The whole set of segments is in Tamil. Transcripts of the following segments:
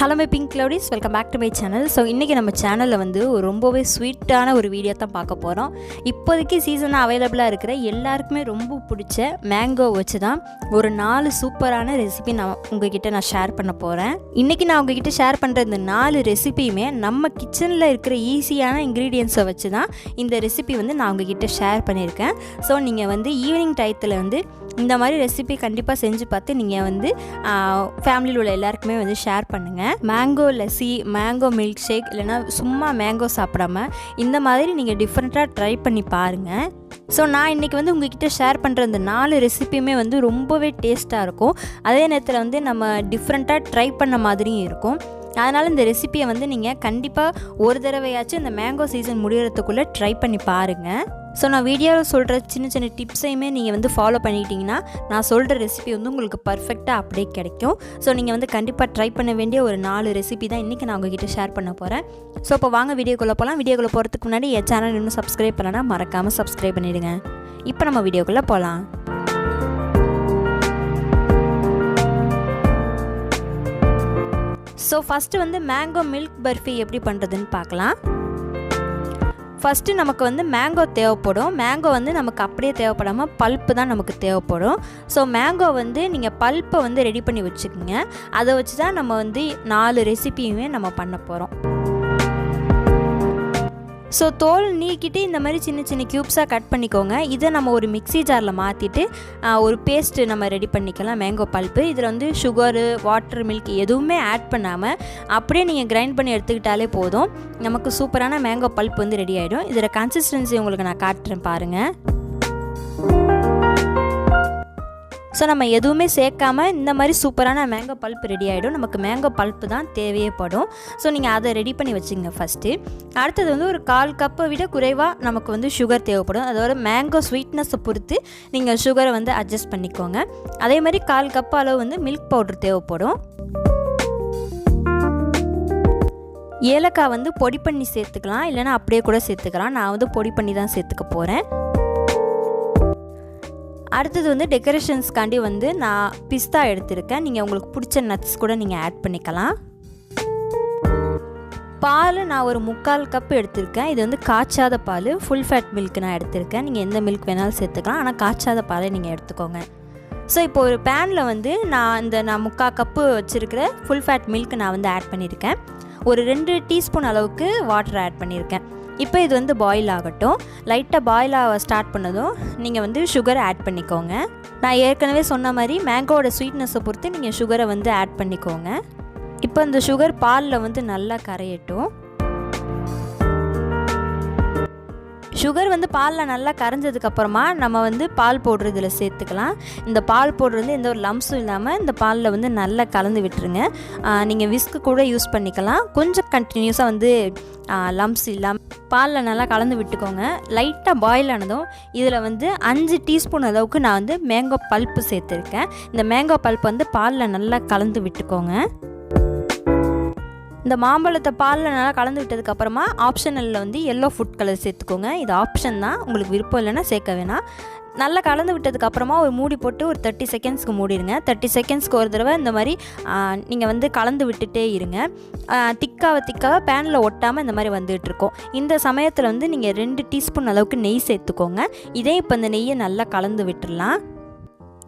Hello my pink cloudies, welcome back to my channel. So இன்றைக்கி நம்ம சேனலில் வந்து ரொம்பவே ஸ்வீட்டான ஒரு வீடியோ தான் பார்க்க போகிறோம். இப்போதைக்கு சீசனாக அவைலபிளாக இருக்கிற எல்லாருக்குமே ரொம்ப பிடிச்ச மேங்கோ வச்சு தான் ஒரு 4 சூப்பரான ரெசிபி உங்ககிட்ட ஷேர் பண்ண போகிறேன். இன்றைக்கி நான் உங்ககிட்ட ஷேர் பண்ணுற இந்த 4 ரெசிபியுமே நம்ம கிச்சனில் இருக்கிற ஈஸியான இன்க்ரீடியன்ஸை வச்சு தான் இந்த ரெசிபி வந்து நான் உங்ககிட்ட ஷேர் பண்ணியிருக்கேன். ஸோ நீங்கள் வந்து ஈவினிங் டயத்தில் வந்து இந்த மாதிரி ரெசிபி கண்டிப்பாக செஞ்சு பார்த்து நீங்கள் வந்து ஃபேமிலியில் உள்ள எல்லாருக்குமே வந்து ஷேர் பண்ணுங்கள். Mango lassi, mango milk shake, இல்லைனா சும்மா மேங்கோ சாப்பிடாம இந்த மாதிரி நீங்கள் டிஃப்ரெண்ட்டாக ட்ரை பண்ணி பாருங்கள். ஸோ நான் இன்றைக்கி வந்து உங்ககிட்ட ஷேர் பண்ணுற இந்த 4 ரெசிபியுமே வந்து ரொம்பவே டேஸ்ட்டாக இருக்கும். அதே நேரத்தில் வந்து நம்ம டிஃப்ரெண்ட்டாக ட்ரை பண்ண மாதிரியும் இருக்கும். அதனால் இந்த ரெசிப்பியை வந்து நீங்கள் கண்டிப்பாக ஒரு தடவையாச்சும் இந்த மேங்கோ சீசன் முடிகிறதுக்குள்ளே ட்ரை பண்ணி பாருங்கள். ஸோ நான் வீடியோவில் சொல்கிற சின்ன சின்ன டிப்ஸையுமே நீங்கள் வந்து ஃபாலோ பண்ணிக்கிட்டிங்கன்னா நான் சொல்கிற ரெசிபி வந்து உங்களுக்கு பர்ஃபெக்டாக அப்படியே கிடைக்கும். ஸோ நீங்கள் வந்து கண்டிப்பாக ட்ரை பண்ண வேண்டிய ஒரு 4 ரெசிபி தான் இன்றைக்கி நான் உங்ககிட்ட ஷேர் பண்ண போகிறேன். ஸோ இப்போ வாங்க வீடியோக்குள்ளே போகலாம். வீடியோக்குள்ளே போகிறதுக்கு முன்னாடி என் சேனல் இன்னும் சப்ஸ்கிரைப் பண்ணனா மறக்காமல் சப்ஸ்கிரைப் பண்ணிவிடுங்க. இப்போ நம்ம வீடியோக்குள்ளே போகலாம். ஸோ ஃபஸ்ட்டு வந்து மேங்கோ மில்க் பர்ஃபி எப்படி பண்ணுறதுன்னு பார்க்கலாம். ஃபஸ்ட்டு நமக்கு வந்து மேங்கோ தேவைப்படும். மேங்கோ வந்து நமக்கு அப்படியே தேவைப்படாமல் பல்ப்பு தான் நமக்கு தேவைப்படும். ஸோ மேங்கோ வந்து நீங்கள் பல்ப்பை வந்து ரெடி பண்ணி வச்சுக்கோங்க. அதை வச்சு தான் நம்ம வந்து 4 ரெசிபியுமே நம்ம பண்ண போகிறோம். ஸோ தோல் நீக்கிட்டு இந்த மாதிரி சின்ன சின்ன க்யூப்ஸாக கட் பண்ணிக்கோங்க. இதை நம்ம ஒரு மிக்ஸி ஜாரில் மாற்றிட்டு ஒரு பேஸ்ட்டு நம்ம ரெடி பண்ணிக்கலாம். மேங்கோ பல்ப்பு இதில் வந்து சுகரு, வாட்டர், மில்க் எதுவுமே ஆட் பண்ணாமல் அப்படியே நீங்கள் கிரைண்ட் பண்ணி எடுத்துக்கிட்டாலே போதும். நமக்கு சூப்பரான மேங்கோ பல்ப் வந்து ரெடி ஆகிடும். இதில் கன்சிஸ்டன்சி உங்களுக்கு நான் காட்டுறேன் பாருங்கள். ஸோ நம்ம எதுவுமே சேர்க்காமல் இந்த மாதிரி சூப்பரான மேங்கோ பல்ப் ரெடி ஆகிடும். நமக்கு மேங்கோ பல்ப்பு தான் தேவையப்படும். ஸோ நீங்கள் அதை ரெடி பண்ணி வச்சுங்க ஃபஸ்ட்டு. அடுத்தது வந்து ஒரு 1/4 கப்பை விட குறைவாக நமக்கு வந்து சுகர் தேவைப்படும். அதோட மேங்கோ ஸ்வீட்னஸை பொறுத்து நீங்கள் சுகரை வந்து அட்ஜஸ்ட் பண்ணிக்கோங்க. அதே மாதிரி 1/4 கப் அளவு வந்து மில்க் பவுடர் தேவைப்படும். ஏலக்காய் வந்து பொடி பண்ணி சேர்த்துக்கலாம், இல்லைனா அப்படியே கூட சேர்த்துக்கலாம். நான் வந்து பொடி பண்ணி தான் சேர்த்துக்க போகிறேன். அடுத்தது வந்து டெக்கரேஷன்ஸ்க்காண்டி வந்து நான் பிஸ்தா எடுத்திருக்கேன். நீங்கள் உங்களுக்கு பிடிச்ச நட்ஸ் கூட நீங்கள் ஆட் பண்ணிக்கலாம். பால் நான் ஒரு 3/4 கப் எடுத்திருக்கேன். இது வந்து காய்ச்சாத பால், ஃபுல் ஃபேட் மில்க் நான் எடுத்திருக்கேன். நீங்கள் எந்த மில்க் வேணாலும் சேர்த்துக்கலாம், ஆனால் காய்ச்சாத பாலை நீங்கள் எடுத்துக்கோங்க. ஸோ இப்போ ஒரு பேனில் வந்து நான் 3/4 கப்பு வச்சுருக்கிற ஃபுல் ஃபேட் மில்க் நான் வந்து ஆட் பண்ணியிருக்கேன். ஒரு 2 டீஸ்பூன் அளவுக்கு வாட்டர் ஆட் பண்ணியிருக்கேன். இப்போ இது வந்து பாயில் ஆகட்டும். லைட்டாக பாயில் ஆக ஸ்டார்ட் பண்ணதும் நீங்கள் வந்து சுகரை ஆட் பண்ணிக்கோங்க. நான் ஏற்கனவே சொன்ன மாதிரி மேங்கோட ஸ்வீட்னஸை பொறுத்து நீங்கள் சுகரை வந்து ஆட் பண்ணிக்கோங்க. இப்போ இந்த சுகர் பாலில் வந்து நல்லா கரையட்டும். சுகர் வந்து பாலில் நல்லா கரைஞ்சதுக்கப்புறமா நம்ம வந்து பால் பவுட்ரு இதில் சேர்த்துக்கலாம். இந்த பால் பவுட்ரு வந்து எந்த ஒரு லம்ஸும் இல்லாமல் இந்த பாலில் வந்து நல்லா கலந்து விட்டுருங்க. நீங்கள் விஸ்க்கு கூட யூஸ் பண்ணிக்கலாம். கொஞ்சம் கண்டினியூஸாக வந்து லம்ஸ் இல்லாமல் பாலில் நல்லா கலந்து விட்டுக்கோங்க. லைட்டாக பாயில் ஆனதும் இதில் வந்து 5 டீஸ்பூன் அளவுக்கு நான் வந்து மேங்கோ பல்ப்பு சேர்த்துருக்கேன். இந்த மேங்கோ பல்ப் வந்து பாலில் நல்லா கலந்து விட்டுக்கோங்க. இந்த மாம்பழத்தை பாலில் நல்லா கலந்து விட்டதுக்கப்புறமா ஆப்ஷனலில் வந்து எல்லோ ஃபுட் கலர் சேர்த்துக்கோங்க. இது ஆப்ஷன் தான், உங்களுக்கு விருப்பம் இல்லைன்னா சேர்க்க வேணாம். நல்லா கலந்து விட்டதுக்கப்புறமா ஒரு மூடி போட்டு ஒரு 30 செகண்ட்ஸ்க்கு மூடிடுங்க. 30 செகண்ட்ஸ்க்கு ஒரு தடவை இந்த மாதிரி நீங்கள் வந்து கலந்து விட்டுட்டே இருங்க. திக்காக பேனில் ஒட்டாமல் இந்த மாதிரி வந்துகிட்ருக்கோம். இந்த சமயத்தில் வந்து நீங்கள் 2 டீஸ்பூன் அளவுக்கு நெய் சேர்த்துக்கோங்க. இதே இப்போ இந்த நெய்யை நல்லா கலந்து விட்டுடலாம்.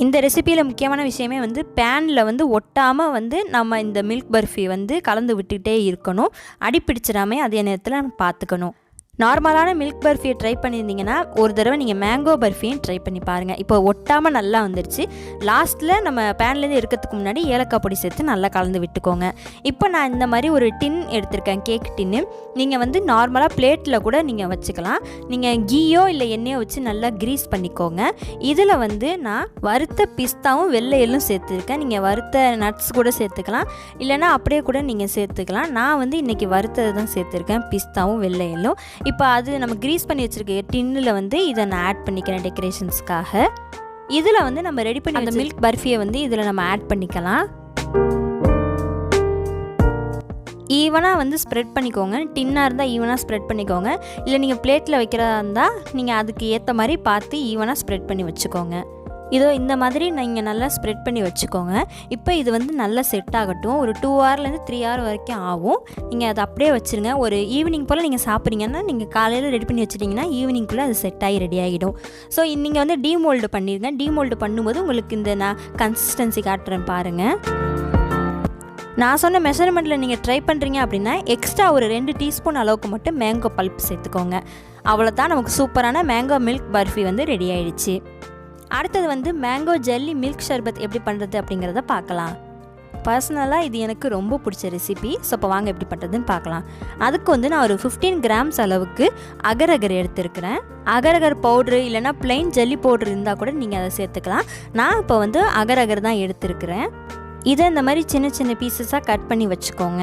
இந்த ரெசிப்பியில் முக்கியமான விஷயமே வந்து பேனில் வந்து ஒட்டாமல் வந்து நம்ம இந்த மில்க் பர்ஃபி வந்து கலந்து விட்டுக்கிட்டே இருக்கணும். அடி பிடிச்சிடாமல் அதே நேரத்தில் பார்த்துக்கணும். நார்மலான மில்க் பர்ஃபியை ட்ரை பண்ணியிருந்தீங்கன்னா ஒரு தடவை நீங்கள் மேங்கோ பர்ஃபியும் ட்ரை பண்ணி பாருங்கள். இப்போ ஒட்டாமல் நல்லா வந்துடுச்சு. லாஸ்ட்டில் நம்ம பேன்லேருந்து இருக்கிறதுக்கு முன்னாடி ஏலக்காய் பொடி சேர்த்து நல்லா கலந்து விட்டுக்கோங்க. இப்போ நான் இந்த மாதிரி ஒரு டின் எடுத்திருக்கேன், கேக் டின்னு. நீங்கள் வந்து நார்மலாக பிளேட்டில் கூட நீங்கள் வச்சுக்கலாம். நீங்கள் கீயோ இல்லை எண்ணெயோ வச்சு நல்லா க்ரீஸ் பண்ணிக்கோங்க. இதில் வந்து நான் வறுத்த பிஸ்தாவும் வெள்ளை எள்ளும் சேர்த்துருக்கேன். நீங்கள் வறுத்த நட்ஸ் கூட சேர்த்துக்கலாம், இல்லைனா அப்படியே கூட நீங்கள் சேர்த்துக்கலாம். நான் வந்து இன்றைக்கி வறுத்தது தான் சேர்த்துருக்கேன், பிஸ்தாவும் வெள்ளை எள்ளும். இப்போ அது நம்ம க்ரீஸ் பண்ணி வச்சுருக்க டின்னில் வந்து இதை நான் ஆட் பண்ணிக்கிறேன் டெக்கரேஷன்ஸ்க்காக. இதில் வந்து நம்ம ரெடி பண்ணி அந்த மில்க் பர்ஃபியை வந்து இதில் நம்ம ஆட் பண்ணிக்கலாம். ஈவனாக வந்து ஸ்ப்ரெட் பண்ணிக்கோங்க. டின்னாக இருந்தால் ஈவனாக ஸ்ப்ரெட் பண்ணிக்கோங்க. இல்லை நீங்கள் பிளேட்டில் வைக்கிறதா இருந்தால் நீங்கள் அதுக்கு ஏற்ற மாதிரி பார்த்து ஈவனாக ஸ்ப்ரெட் பண்ணி வச்சுக்கோங்க. இதோ இந்த மாதிரி நீங்கள் நல்லா ஸ்ப்ரெட் பண்ணி வச்சுக்கோங்க. இப்போ இது வந்து நல்லா செட் ஆகட்டும். ஒரு 2 ஹவர்லேருந்து 3 ஹவர் வரைக்கும் ஆகும். நீங்கள் அதை அப்படியே வச்சுருங்க. ஒரு ஈவினிங் போல் நீங்கள் சாப்பிட்றீங்கன்னா நீங்கள் காலையில் ரெடி பண்ணி வச்சுட்டிங்கன்னா ஈவினிங்குள்ளே அது செட் ஆகி ரெடி ஆகிடும். ஸோ நீங்கள் வந்து டீமோல்டு பண்ணிடுங்க. டீமோல்டு பண்ணும்போது உங்களுக்கு இந்த நான் கன்சிஸ்டன்சி காட்டுறேன் பாருங்கள். நான் சொன்ன மெஷர்மெண்ட்டில் நீங்கள் ட்ரை பண்ணுறீங்க அப்படின்னா எக்ஸ்ட்ரா ஒரு 2 டீஸ்பூன் அளவுக்கு மட்டும் மேங்கோ பல்ப் சேர்த்துக்கோங்க. அவ்வளோதான், நமக்கு சூப்பரான மேங்கோ மில்க் பர்ஃபி வந்து ரெடி ஆகிடுச்சு. அடுத்தது வந்து மேங்கோ ஜெல்லி மில்க் ஷர்பத் எப்படி பண்ணுறது அப்படிங்கிறத பார்க்கலாம். பர்சனலாக இது எனக்கு ரொம்ப பிடிச்ச ரெசிபி. ஸோ இப்போ வாங்க எப்படி பண்ணுறதுன்னு பார்க்கலாம். அதுக்கு வந்து நான் ஒரு 15 கிராம்ஸ் அளவுக்கு அகர் எடுத்துருக்கிறேன். அகர் பவுட்ரு இல்லைனா பிளெயின் ஜெல்லி பவுட்ரு இருந்தால் கூட நீங்கள் அதை சேர்த்துக்கலாம். நான் இப்போ வந்து அகர் தான் எடுத்துருக்கிறேன். இதை இந்த மாதிரி சின்ன சின்ன பீசஸாக கட் பண்ணி வச்சுக்கோங்க.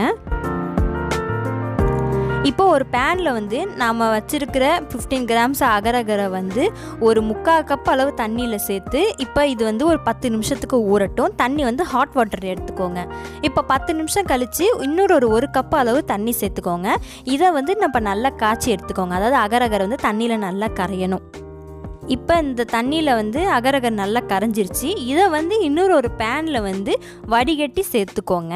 இப்போ ஒரு பேனில் வந்து நாம் வச்சுருக்கிற 15 கிராம்ஸ் அகரை வந்து ஒரு 3/4 கப் அளவு தண்ணியில் சேர்த்து இப்போ இது வந்து ஒரு 10 நிமிஷத்துக்கு ஊறட்டும். தண்ணி வந்து ஹாட் வாட்டர் எடுத்துக்கோங்க. இப்போ 10 நிமிஷம் கழித்து இன்னொரு ஒரு கப் அளவு தண்ணி சேர்த்துக்கோங்க. இதை வந்து நம்ம நல்லா காய்ச்சி எடுத்துக்கோங்க. அதாவது அகர் வந்து தண்ணியில் நல்லா கரையணும். இப்போ இந்த தண்ணியில் வந்து அகர் நல்லா கரைஞ்சிருச்சு. இதை வந்து இன்னொரு ஒரு பேனில் வந்து வடிகட்டி சேர்த்துக்கோங்க.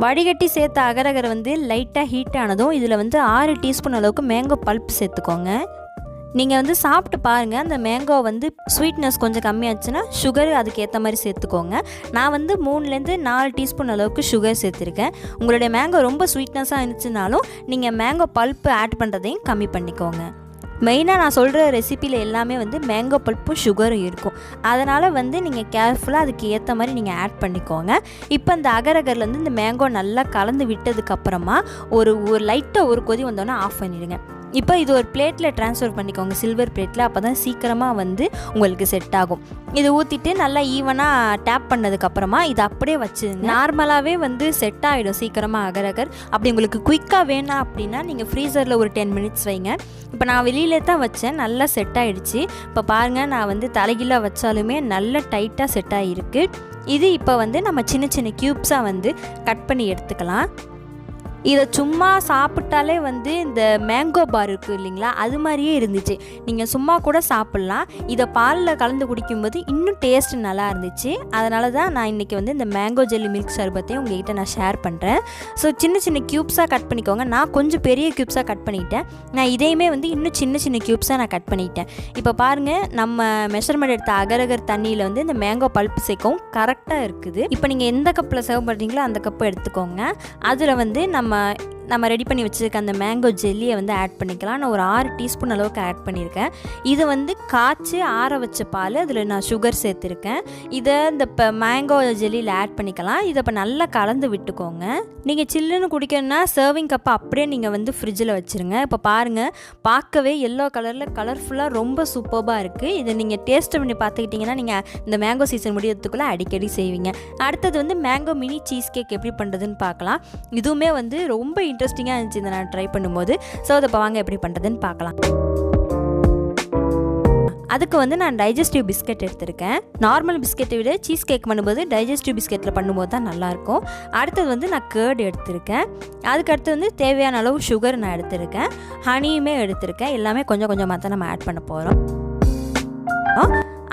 வடிகட்டி சேர்த்த அகர் வந்து லைட்டாக ஹீட் ஆனதும் இதில் வந்து 6 டீஸ்பூன் அளவுக்கு மேங்கோ பல்ப் சேர்த்துக்கோங்க. நீங்கள் வந்து சாப்பிட்டு பாருங்கள். அந்த மேங்கோ வந்து ஸ்வீட்னஸ் கொஞ்சம் கம்மியாச்சுன்னா சுகர் அதுக்கேற்ற மாதிரி சேர்த்துக்கோங்க. நான் வந்து 3லேருந்து 4 டீஸ்பூன் அளவுக்கு சுகர் சேர்த்துருக்கேன். உங்களுடைய மேங்கோ ரொம்ப ஸ்வீட்னஸாக இருந்துச்சுனாலும் நீங்கள் மேங்கோ பல்ப்பு ஆட் பண்ணுறதையும் கம்மி பண்ணிக்கோங்க. மெயினாக நான் சொல்கிற ரெசிப்பியில் எல்லாமே வந்து மேங்கோ பல்ப்பும் சுகரும் இருக்கும். அதனால் வந்து நீங்கள் கேர்ஃபுல்லாக அதுக்கு ஏற்ற மாதிரி நீங்கள் ஆட் பண்ணிக்கோங்க. இப்போ இந்த அகர்லேருந்து இந்த மேங்கோ நல்லா கலந்து விட்டதுக்கப்புறமா ஒரு லைட்டாக ஒரு கொதி வந்தோன்னே ஆஃப் பண்ணிடுங்க. இப்போ இது ஒரு பிளேட்டில் ட்ரான்ஸ்ஃபர் பண்ணிக்கோங்க, சில்வர் பிளேட்டில். அப்போ தான் சீக்கிரமாக வந்து உங்களுக்கு செட் ஆகும். இது ஊற்றிட்டு நல்லா ஈவனாக டேப் பண்ணதுக்கப்புறமா இதை அப்படியே வச்சுருங்க. நார்மலாகவே வந்து செட் ஆகிடும் சீக்கிரமாக அகர். அப்படி உங்களுக்கு குயிக்காக வேணாம் அப்படின்னா நீங்கள் ஃப்ரீசரில் ஒரு 10 மினிட்ஸ் வைங்க. இப்போ நான் வெளியிலே தான் வச்சேன், நல்லா செட் ஆகிடுச்சு. இப்போ பாருங்கள், நான் வந்து தலைகீழாக வச்சாலுமே நல்லா டைட்டாக செட் ஆகிருக்கு. இது இப்போ வந்து நம்ம சின்ன சின்ன க்யூப்ஸாக வந்து கட் பண்ணி எடுத்துக்கலாம். இதை சும்மா சாப்பிட்டாலே வந்து இந்த மேங்கோ பார் இருக்குது இல்லைங்களா, அது மாதிரியே இருந்துச்சு. நீங்கள் சும்மா கூட சாப்பிட்லாம். இதை பாலில் கலந்து குடிக்கும்போது இன்னும் டேஸ்ட் நல்லா இருந்துச்சு. அதனால தான் நான் இன்றைக்கி வந்து இந்த மேங்கோ ஜெல்லி மில்க் சர்பத்தையும் உங்கள்கிட்ட நான் ஷேர் பண்ணுறேன். ஸோ சின்ன சின்ன க்யூப்ஸாக கட் பண்ணிக்கோங்க. நான் கொஞ்சம் பெரிய க்யூப்ஸாக கட் பண்ணிட்டேன். நான் இதையுமே வந்து இன்னும் சின்ன சின்ன க்யூப்ஸாக நான் கட் பண்ணிட்டேன். இப்போ பாருங்கள், நம்ம மெஷர்மெண்ட் எடுத்த அகர் தண்ணியில் வந்து இந்த மேங்கோ பல்ப் சேர்க்கவும் கரெக்டாக இருக்குது. இப்போ நீங்கள் எந்த கப்பில் சர்வ் பண்ணுறீங்களோ அந்த கப்பை எடுத்துக்கோங்க. அதில் வந்து நம்ம ரெடி பண்ணி வச்சுருக்க அந்த மேங்கோ ஜெல்லியை வந்து ஆட் பண்ணிக்கலாம். நான் ஒரு 6 டீஸ்பூன் அளவுக்கு ஆட் பண்ணியிருக்கேன். இது வந்து காய்ச்சி ஆற வச்ச பால், அதில் நான் சுகர் சேர்த்துருக்கேன். இதை இந்த இப்போ மேங்கோ ஜெல்லியில் ஆட் பண்ணிக்கலாம். இதை இப்போ நல்லா கலந்து விட்டுக்கோங்க. நீங்கள் சில்லுன்னு குடிக்கணும்னா சர்விங் கப்பை அப்படியே நீங்கள் வந்து ஃப்ரிட்ஜில் வச்சுருங்க. இப்போ பாருங்கள், பார்க்கவே எல்லோ கலரில் கலர்ஃபுல்லாக ரொம்ப சூப்பராக இருக்குது. இதை நீங்கள் டேஸ்ட் பண்ணி பார்த்துக்கிட்டிங்கன்னா நீங்கள் இந்த மேங்கோ சீசன் முடியறதுக்குள்ளே அடிக்கடி செய்வீங்க. அடுத்தது வந்து மேங்கோ மினி சீஸ் கேக் எப்படி பண்ணுறதுன்னு பார்க்கலாம். இதுவுமே வந்து ரொம்ப இன்ட்ரெஸ்டிங்காக இருந்துச்சு இதை நான் ட்ரை பண்ணும்போது. ஸோ அதை இப்போ வாங்க எப்படி பண்ணுறதுன்னு பார்க்கலாம். அதுக்கு வந்து நான் டைஜஸ்டிவ் பிஸ்கெட் எடுத்திருக்கேன். நார்மல் பிஸ்கெட்டை விட சீஸ் கேக் பண்ணும்போது டைஜஸ்டிவ் பிஸ்கெட்டில் பண்ணும்போது தான் நல்லாயிருக்கும். அடுத்தது வந்து நான் கேர்டு எடுத்திருக்கேன். அதுக்கடுத்து வந்து தேவையான அளவு சுகர் நான் எடுத்திருக்கேன். ஹனியுமே எடுத்திருக்கேன். எல்லாமே கொஞ்சம் கொஞ்சமாக தான் நம்ம ஆட் பண்ண போகிறோம்.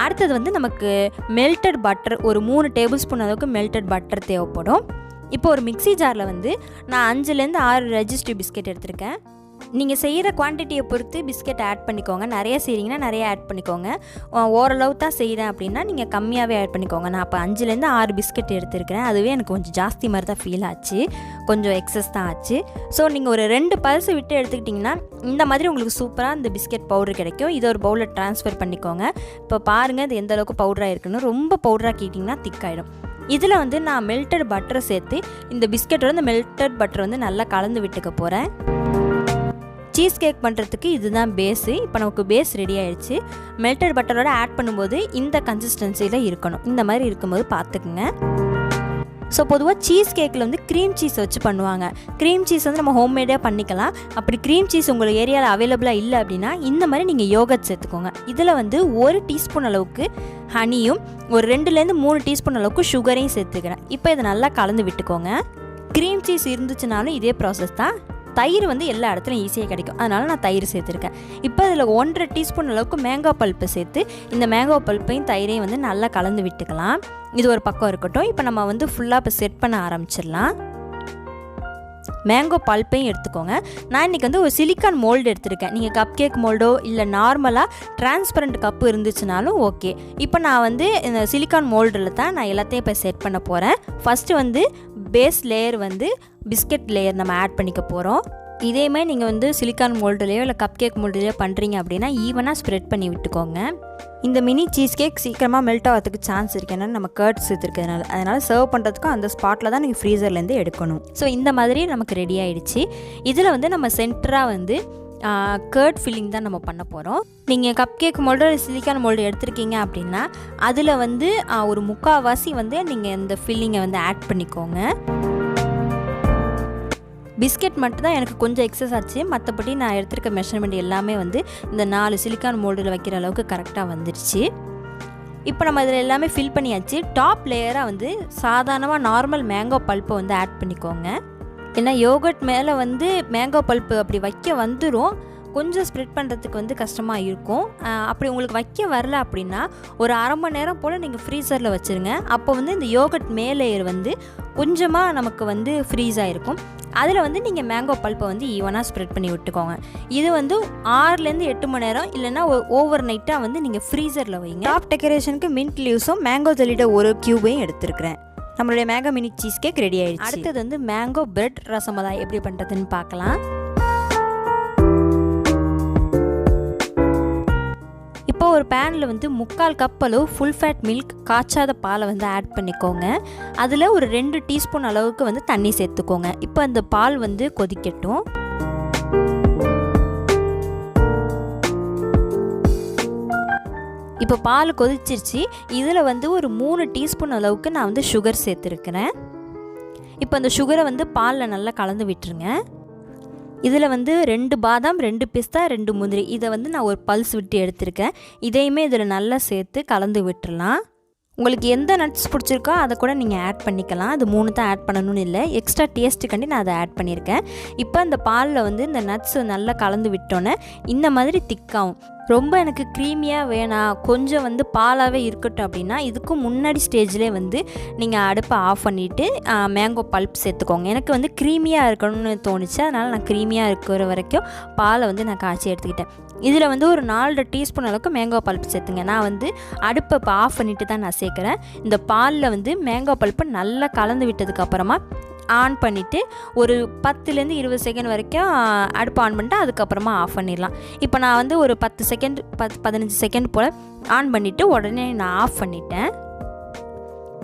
அடுத்தது வந்து நமக்கு மெல்டட் பட்டர், ஒரு 3 டேபிள் ஸ்பூன் அளவுக்கு மெல்டட் பட்டர் தேவைப்படும். இப்போ ஒரு மிக்ஸி ஜாரில் வந்து நான் 5லேருந்து 6 டைஜஸ்டிவ் பிஸ்கெட் எடுத்திருக்கேன். நீங்கள் செய்கிற குவான்டிட்டியை பொறுத்து பிஸ்கெட் ஆட் பண்ணிக்கோங்க. நிறைய செய்கிறீங்கன்னா நிறைய ஆட் பண்ணிக்கோங்க. ஓரளவு தான் செய்கிறேன் அப்படின்னா நீங்கள் கம்மியாகவே ஆட் பண்ணிக்கோங்க. நான் இப்போ 5லேருந்து 6 பிஸ்கெட் எடுத்துருக்கிறேன். அதுவே எனக்கு கொஞ்சம் ஜாஸ்தி மாதிரி தான் ஃபீல் ஆச்சு, கொஞ்சம் எக்ஸஸ் தான் ஆச்சு. ஸோ நீங்கள் ஒரு 2 பல்ஸ் விட்டு எடுத்துக்கிட்டிங்கன்னா இந்த மாதிரி உங்களுக்கு சூப்பராக இந்த பிஸ்கெட் பவுடர் கிடைக்கும். இதை ஒரு பவுலில் ட்ரான்ஸ்ஃபர் பண்ணிக்கோங்க. இப்போ பாருங்கள் இது எந்த அளவுக்கு பவுடராக இருக்குன்னு. ரொம்ப பவுடராக கேட்டிங்கன்னா திக்காயிடும். இதில் வந்து நான் மெல்டட் பட்டரை சேர்த்து இந்த பிஸ்கெட்டோட இந்த மெல்டட் பட்டர் வந்து நல்லா கலந்து விட்டுக்க போகிறேன். சீஸ் கேக் பண்ணுறதுக்கு இதுதான் பேஸு. இப்போ நமக்கு பேஸ் ரெடி ஆகிடுச்சு. மெல்டட் பட்டரோட ஆட் பண்ணும்போது இந்த கன்சிஸ்டன்சியில் இருக்கணும். இந்த மாதிரி இருக்கும்போது பார்த்துக்குங்க. ஸோ பொதுவாக சீஸ் கேக்கில் வந்து க்ரீம் சீஸ் வச்சு பண்ணுவாங்க. க்ரீம் சீஸ் வந்து நம்ம ஹோம்மேடாக பண்ணிக்கலாம். அப்படி க்ரீம் சீஸ் உங்கள் ஏரியாவில் அவைலபிளாக இல்லை அப்படின்னா இந்த மாதிரி நீங்கள் யோகட் சேர்த்துக்கோங்க. இதில் வந்து 1 டீஸ்பூன் அளவுக்கு ஹனியும் ஒரு 2லேருந்து 3 டீஸ்பூன் அளவுக்கு சுகரையும் சேர்த்துக்கிறேன். இப்போ இதை நல்லா கலந்து விட்டுக்கோங்க. க்ரீம் சீஸ் இருந்துச்சுனாலும் இதே ப்ராசஸ் தான். தயிர் வந்து எல்லா இடத்துலையும் ஈஸியாக கிடைக்கும், அதனால் நான் தயிர் சேர்த்துருக்கேன். இப்போ இதில் 1.5 டீஸ்பூன் அளவுக்கு மேங்கோ பல்ப்பு சேர்த்து இந்த மேங்கோ பல்ப்பையும் தயிரையும் வந்து நல்லா கலந்து விட்டுக்கலாம். இது ஒரு பக்கம் இருக்கட்டும். இப்போ நம்ம வந்து ஃபுல்லாக இப்போ செட் பண்ண ஆரம்பிச்சிடலாம். மேங்கோ பல்ப்பையும் எடுத்துக்கோங்க. நான் இன்றைக்கி வந்து ஒரு சிலிக்கான் மோல்டு எடுத்திருக்கேன். நீங்கள் கப் கேக் மோல்டோ இல்லை நார்மலாக டிரான்ஸ்பரண்ட் கப்பு இருந்துச்சுனாலும் ஓகே. இப்போ நான் வந்து இந்த சிலிக்கான் மோல்டில் தான் நான் எல்லாத்தையும் இப்போ செட் பண்ண போகிறேன். ஃபஸ்ட்டு வந்து பேஸ் லேயர் வந்து பிஸ்கட் லேயர் நம்ம ஆட் பண்ணிக்க போகிறோம். இதேமாதிரி நீங்கள் வந்து சிலிக்கான் மோல்டுலேயோ இல்லை கப் கேக் மோல்டுலேயோ பண்ணுறீங்க அப்படின்னா ஈவனாக ஸ்ப்ரெட் பண்ணி விட்டுக்கோங்க. இந்த மினி சீஸ் கேக் சீக்கிரமாக மெல்ட் ஆகிறதுக்கு சான்ஸ் இருக்குது, ஏன்னா நம்ம கர்ட் சேர்த்துருக்கிறதுனால. அதனால் சர்வ் பண்ணுறதுக்கும் அந்த ஸ்பாட்டில் தான் நீங்கள் ஃப்ரீசர்லேருந்து எடுக்கணும். ஸோ இந்த மாதிரி நமக்கு ரெடி ஆகிடுச்சு. இதில் வந்து நம்ம சென்டராக வந்து கர்ட் ஃபில்லிங் தான் நம்ம பண்ண போகிறோம். நீங்கள் cup cake mould silicon mould எடுத்துருக்கீங்க அப்படின்னா அதில் வந்து ஒரு 3/4 வந்து நீங்கள் இந்த ஃபில்லிங்கை வந்து ஆட் பண்ணிக்கோங்க. பிஸ்கெட் மட்டும் தான் எனக்கு கொஞ்சம் எக்ஸஸ் ஆச்சு, மற்றபடி நான் எடுத்துருக்க மெஷர்மெண்ட் எல்லாமே வந்து இந்த 4 சிலிக்கான் மோல்டில் வைக்கிற அளவுக்கு கரெக்டாக வந்துடுச்சு. இப்போ நம்ம இதில் எல்லாமே ஃபில் பண்ணியாச்சு. டாப் லேயராக வந்து சாதாரணமாக நார்மல் மேங்கோ பல்ப்பை வந்து ஆட் பண்ணிக்கோங்க. ஏன்னா யோகர்ட் மேலே வந்து மேங்கோ பல்ப்பு அப்படி வைக்க வந்துடும், கொஞ்சம் ஸ்ப்ரெட் பண்ணுறதுக்கு வந்து கஷ்டமாக இருக்கும். அப்படி உங்களுக்கு வைக்க வரல அப்படின்னா ஒரு 1/2 மணி நேரம் போல் நீங்கள் ஃப்ரீசரில் வச்சுருங்க. அப்போ வந்து இந்த யோகர்ட் மேலேயர் வந்து கொஞ்சமாக நமக்கு வந்து ஃப்ரீஸ் ஆகிருக்கும். அதில் வந்து நீங்கள் மேங்கோ பல்ப்பை வந்து ஈவனாக ஸ்ப்ரெட் பண்ணி விட்டுக்கோங்க. இது வந்து 6லேருந்து 8 மணி நேரம் இல்லைன்னா ஓவர் நைட்டாக வந்து நீங்கள் ஃப்ரீசரில் வைங்க. டாப் டெக்கரேஷனுக்கு மின்ட் லீவ்ஸும் மேங்கோ ஜெல்லியோட ஒரு க்யூபையும் எடுத்துருக்கிறேன். நம்மளுடைய mango mini cheese cake ready ஆகிடுச்சு. அடுத்தது வந்து மேங்கோ பிரெட் ரசமலாய் எப்படி பண்ணுறதுன்னு பார்க்கலாம். இப்போ ஒரு பேனில் வந்து 3/4 கப் அளவு ஃபுல் ஃபேட் மில்க் காய்ச்சாத பாலை வந்து ஆட் பண்ணிக்கோங்க. அதில் ஒரு 2 டீஸ்பூன் அளவுக்கு வந்து தண்ணி சேர்த்துக்கோங்க. இப்போ அந்த பால் வந்து கொதிக்கட்டும். இப்போ பால் கொதிச்சிருச்சு. இதில் வந்து ஒரு 3 டீஸ்பூன் அளவுக்கு நான் வந்து சுகர் சேர்த்துருக்கிறேன். இப்போ அந்த சுகரை வந்து பாலில் நல்லா கலந்து விட்டுருங்க. இதில் வந்து 2 பாதாம், 2 பிஸ்தா, 2 முந்திரி இதை வந்து நான் ஒரு பல்ஸ் விட்டு எடுத்திருக்கேன். இதையுமே இதில் நல்லா சேர்த்து கலந்து விட்டுடலாம். உங்களுக்கு எந்த நட்ஸ் பிடிச்சிருக்கோ அதை கூட நீங்கள் ஆட் பண்ணிக்கலாம். அது 3 தான் ஆட் பண்ணணும்னு இல்லை, எக்ஸ்ட்ரா டேஸ்ட்டுக்காண்டி நான் அதை ஆட் பண்ணியிருக்கேன். இப்போ இந்த பாலில் வந்து இந்த நட்ஸ் நல்லா கலந்து விட்டோன்னே இந்த மாதிரி திக்காகும். ரொம்ப எனக்கு க்ரீமியாக வேணாம், கொஞ்சம் வந்து பாலாகவே இருக்கட்டும் அப்படின்னா இதுக்கு முன்னாடி ஸ்டேஜ்லேயே வந்து நீங்கள் அடுப்பை ஆஃப் பண்ணிவிட்டு மேங்கோ பல்ப் சேர்த்துக்கோங்க. எனக்கு வந்து க்ரீமியாக இருக்கணும்னு தோணுச்சு, அதனால் நான் க்ரீமியாக இருக்கிற வரைக்கும் பாலை வந்து நான் காய்ச்சி எடுத்துக்கிட்டேன். இதில் வந்து ஒரு 4 டீஸ்பூன் அளவுக்கு மேங்கோ பல்ப் சேர்த்துங்க. நான் வந்து அடுப்பை இப்போ ஆஃப் பண்ணிவிட்டு தான் நான் சேர்க்குறேன். இந்த பாலில் வந்து மேங்கோ பல்ப்பை நல்லா கலந்து விட்டதுக்கப்புறமா ஆன் பண்ணிவிட்டு ஒரு 10லேருந்து 20 செகண்ட் வரைக்கும் அடுப்பு ஆன் பண்ணிட்டு அதுக்கப்புறமா ஆஃப் பண்ணிடலாம். இப்போ நான் வந்து ஒரு 15 செகண்ட் போல் ஆன் பண்ணிவிட்டு உடனே நான் ஆஃப் பண்ணிட்டேன்.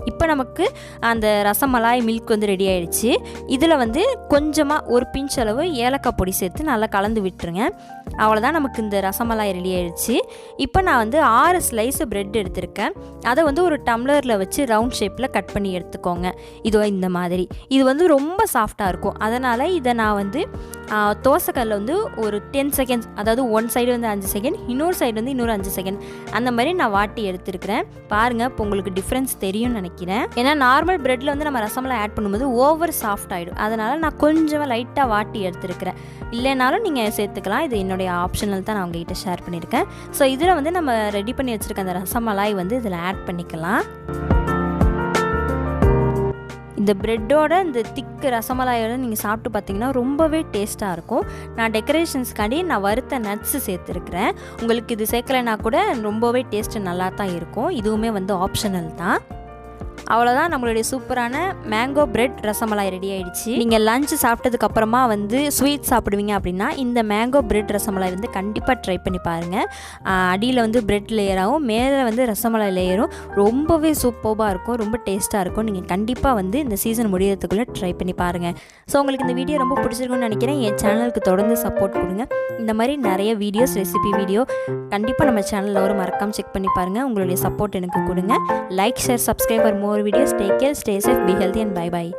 இப்போ நமக்கு அந்த ரசமலாய் மில்க் வந்து ரெடி ஆகிடுச்சு. இதில் வந்து கொஞ்சமாக ஒரு பிஞ்ச் அளவு ஏலக்காய் பொடி சேர்த்து நல்லா கலந்து விட்டுருங்க. அவ்வளோதான், நமக்கு இந்த ரசமலாய் ரெடி ஆகிடுச்சு. இப்போ நான் வந்து 6 ஸ்லைஸு ப்ரெட் எடுத்திருக்கேன். அதை வந்து ஒரு டம்ளரில் வச்சு ரவுண்ட் ஷேப்பில் கட் பண்ணி எடுத்துக்கோங்க. இதோ இந்த மாதிரி. இது வந்து ரொம்ப சாஃப்டாக இருக்கும், அதனால் இதை நான் வந்து தோசைக்கல்லில் வந்து ஒரு 10 செகண்ட்ஸ், அதாவது 1 சைடு வந்து 5 செகண்ட், இன்னொரு சைடு வந்து இன்னொரு 5 செகண்ட் அந்த மாதிரி நான் வாட்டி எடுத்துருக்கிறேன். பாருங்கள், இப்போ உங்களுக்கு டிஃப்ரென்ஸ் தெரியும்னு நினைக்கிறேன். ஏன்னா நார்மல் ப்ரெட்டில் வந்து நம்ம ரசமலாய் ஆட் பண்ணும்போது ஓவர் சாஃப்ட் ஆகிடும், அதனால் நான் கொஞ்சமாக லைட்டாக வாட்டி எடுத்துருக்கிறேன். இல்லைனாலும் நீங்கள் சேர்த்துக்கலாம், இது என்னுடைய ஆப்ஷனல் தான் நான் உங்ககிட்ட ஷேர் பண்ணியிருக்கேன். ஸோ இதில் வந்து நம்ம ரெடி பண்ணி வச்சுருக்க அந்த ரசமலாய் வந்து இதில் ஆட் பண்ணிக்கலாம். இந்த ப்ரெட்டோட இந்த திக்கு ரசமலாயோட நீங்கள் சாப்பிட்டு பார்த்தீங்கன்னா ரொம்பவே டேஸ்ட்டாக இருக்கும். நான் டெக்கரேஷன்ஸ்க்காண்டி நான் வறுத்த நட்ஸு சேர்த்துருக்குறேன். உங்களுக்கு இது சேர்க்கலைன்னா கூட ரொம்பவே டேஸ்ட்டு நல்லா தான் இருக்கும். இதுவுமே வந்து ஆப்ஷனல் தான். அவ்வளோதான், நம்மளுடைய சூப்பரான மேங்கோ பிரெட் ரசமலாய் ரெடி ஆகிடுச்சு. நீங்கள் லஞ்ச் சாப்பிட்டதுக்கப்புறமா வந்து ஸ்வீட் சாப்பிடுவீங்க அப்படின்னா இந்த மேங்கோ பிரெட் ரசமலாய் வந்து கண்டிப்பாக ட்ரை பண்ணி பாருங்கள். அடியில் வந்து பிரெட் லேயராகவும் மேலே வந்து ரசமலாய் லேயரும் ரொம்பவே சூப்பராக இருக்கும், ரொம்ப டேஸ்ட்டாக இருக்கும். நீங்கள் கண்டிப்பாக வந்து இந்த சீசன் முடியறதுக்குள்ளே ட்ரை பண்ணி பாருங்கள். ஸோ உங்களுக்கு இந்த வீடியோ ரொம்ப பிடிச்சிருக்குன்னு நினைக்கிறேன். என் சேனலுக்கு தொடர்ந்து சப்போர்ட் கொடுங்க. இந்த மாதிரி நிறைய வீடியோஸ், ரெசிபி வீடியோ கண்டிப்பாக நம்ம சேனலில் ஒரு மறக்காமல் செக் பண்ணி பாருங்கள். உங்களுடைய சப்போர்ட் எனக்கு கொடுங்க. Like, share, subscribe for more videos. Take care, stay safe, be healthy and bye bye.